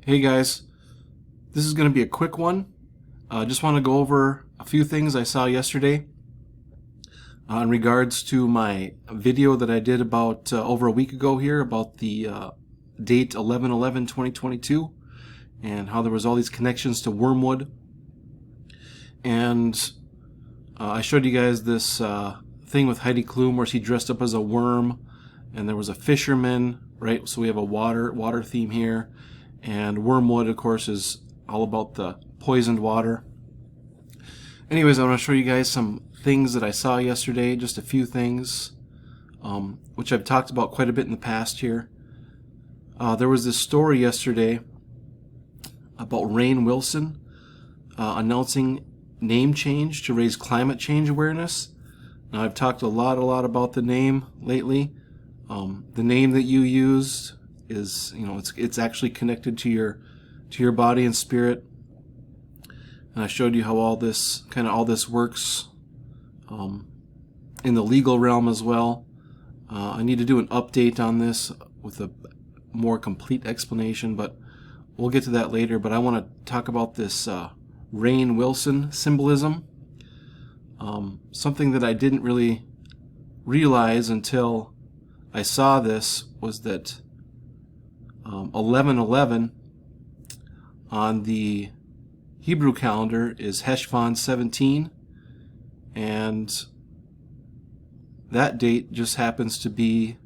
Hey guys, this is going to be a quick one. Just want to go over a few things I saw yesterday in regards to my video that I did about over a week ago here about the date 11/11/2022 and how there was all these connections to wormwood. And I showed you guys this thing with Heidi Klum where she dressed up as a worm, and there was a fisherman, right? So we have a water theme here. And wormwood, of course, is all about the poisoned water. Anyways, I want to show you guys some things that I saw yesterday, just a few things, which I've talked about quite a bit in the past here. There was this story yesterday about Rainn Wilson announcing name change to raise climate change awareness. Now, I've talked a lot about the name lately. The name that you used is, it's actually connected to your body and spirit. And I showed you how all this works in the legal realm as well. I need to do an update on this with a more complete explanation, but we'll get to that later. But I want to talk about this Rainn Wilson symbolism. Something that I didn't really realize until I saw this was that 11/11 on the Hebrew calendar is Heshvan 17, and that date just happens to be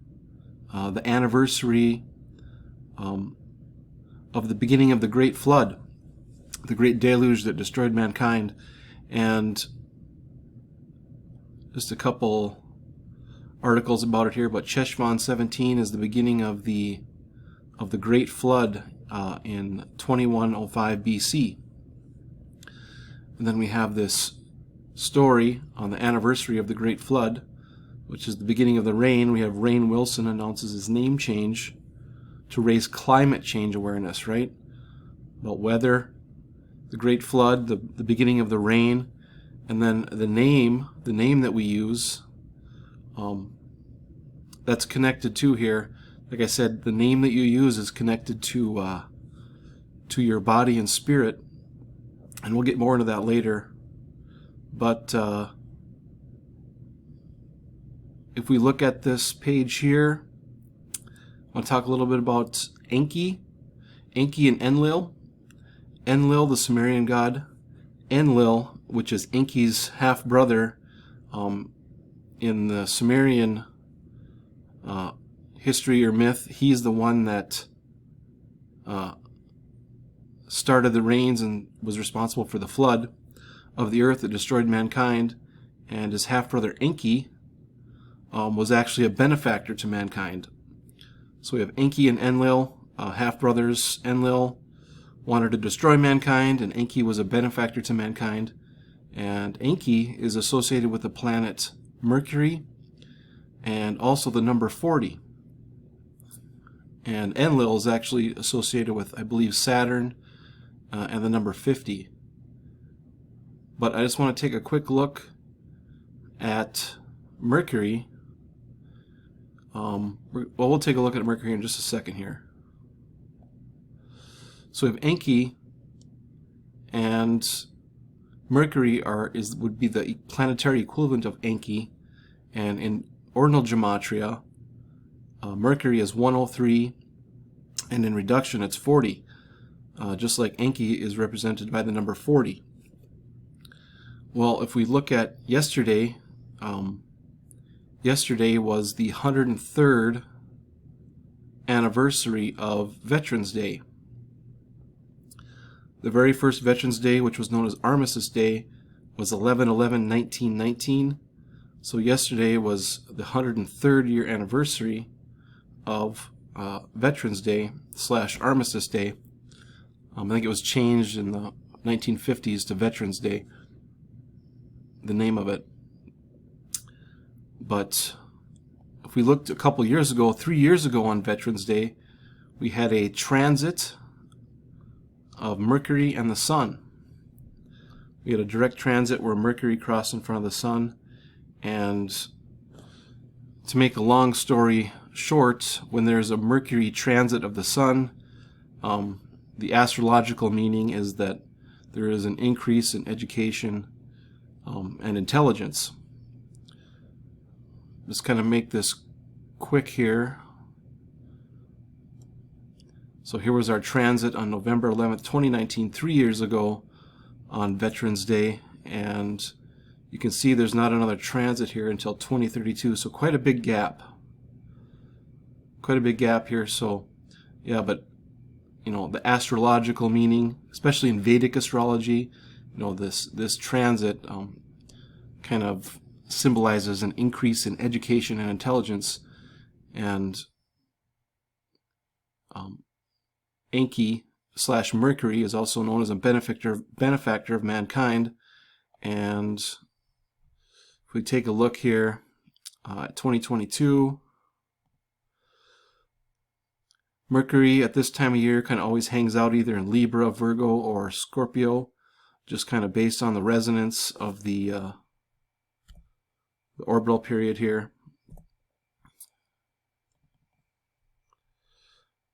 the anniversary of the beginning of the Great Flood, the Great Deluge that destroyed mankind. And just a couple articles about it here, but Heshvan 17 is the beginning of the Great Flood in 2105 BC. And then we have this story on the anniversary of the Great Flood, which is the beginning of the rain. We have Rainn Wilson announces his name change to raise climate change awareness, right? About weather, the Great Flood, the beginning of the rain, and then the name that we use, that's connected to here. Like I said, the name that you use is connected to your body and spirit, and we'll get more into that later. But if we look at this page here, I want to talk a little bit about Enki and Enlil. Enlil, the Sumerian god. Enlil, which is Enki's half-brother, in the Sumerian history or myth, he's the one that started the rains and was responsible for the flood of the earth that destroyed mankind. And his half-brother Enki was actually a benefactor to mankind. So we have Enki and Enlil, half-brothers. Enlil wanted to destroy mankind, and Enki was a benefactor to mankind. And Enki is associated with the planet Mercury and also the number 40. And Enlil is actually associated with, I believe, Saturn and the number 50. But I just want to take a quick look at Mercury. We'll take a look at Mercury in just a second here. So we have Enki, and Mercury would be the planetary equivalent of Enki, and in ordinal gematria, Mercury is 103, and in reduction it's 40, just like Enki is represented by the number 40. Well, if we look at yesterday, yesterday was the 103rd anniversary of Veterans Day. The very first Veterans Day, which was known as Armistice Day, was 11/11/1919. So yesterday was the 103rd year anniversary of Veterans Day / Armistice Day. I think it was changed in the 1950s to Veterans Day, the name of it. But if we looked a couple years ago, 3 years ago on Veterans Day, we had a transit of Mercury and the Sun. We had a direct transit where Mercury crossed in front of the Sun. And to make a long story short, when there's a Mercury transit of the Sun, the astrological meaning is that there is an increase in education and intelligence. Just kind of make this quick here. So here was our transit on November 11th, 2019, 3 years ago on Veterans Day, and you can see there's not another transit here until 2032, so quite a big gap. Quite a big gap here. So yeah, but you know, the astrological meaning, especially in Vedic astrology, you know, this transit kind of symbolizes an increase in education and intelligence. And Enki / Mercury is also known as a benefactor of mankind. And if we take a look here at 2022, Mercury at this time of year kind of always hangs out either in Libra, Virgo, or Scorpio, just kind of based on the resonance of the orbital period here.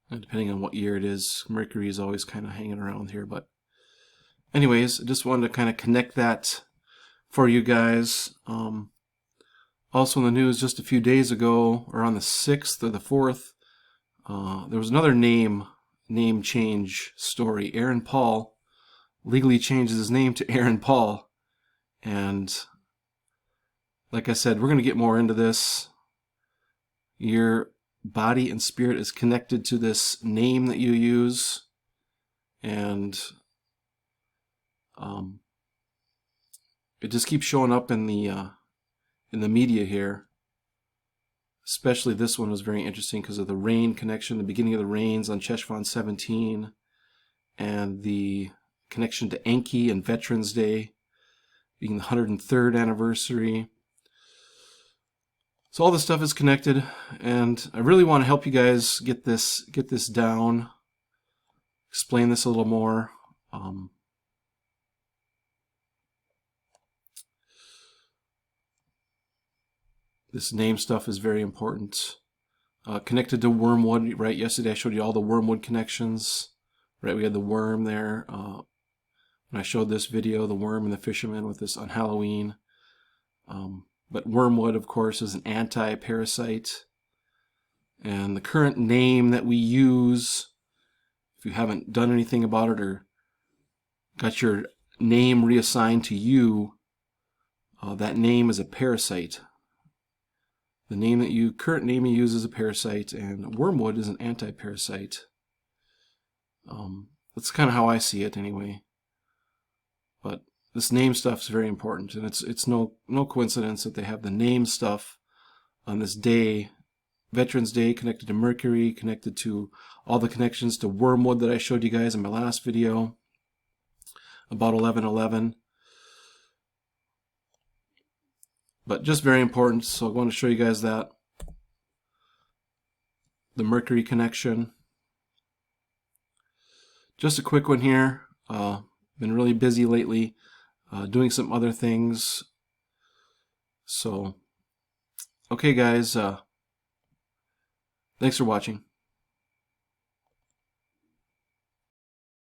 And depending on what year it is, Mercury is always kind of hanging around here. But anyways, I just wanted to kind of connect that for you guys. Also in the news just a few days ago, or on the 6th or the 4th, there was another name change story. Aaron Paul legally changes his name to Aaron Paul. And like I said, we're going to get more into this. Your body and spirit is connected to this name that you use. And it just keeps showing up in the media here. Especially this one was very interesting because of the rain connection, the beginning of the rains on Cheshvan 17, and the connection to Enki and Veterans Day being the 103rd anniversary. So all this stuff is connected, and I really want to help you guys get this down, explain this a little more. This name stuff is very important. Connected to wormwood, right? Yesterday I showed you all the wormwood connections, right? We had the worm there. When I showed this video, the worm and the fisherman with this on Halloween. But wormwood, of course, is an anti-parasite. And the current name that we use, if you haven't done anything about it or got your name reassigned to you, that name is a parasite. The current name you use is a parasite, and wormwood is an anti-parasite. That's kind of how I see it anyway. But this name stuff is very important, and it's no coincidence that they have the name stuff on this day, Veterans Day, connected to Mercury, connected to all the connections to wormwood that I showed you guys in my last video about 11/11. But just very important, so I want to show you guys that. The Mercury connection. Just a quick one here. Been really busy lately, doing some other things. So, okay guys, thanks for watching.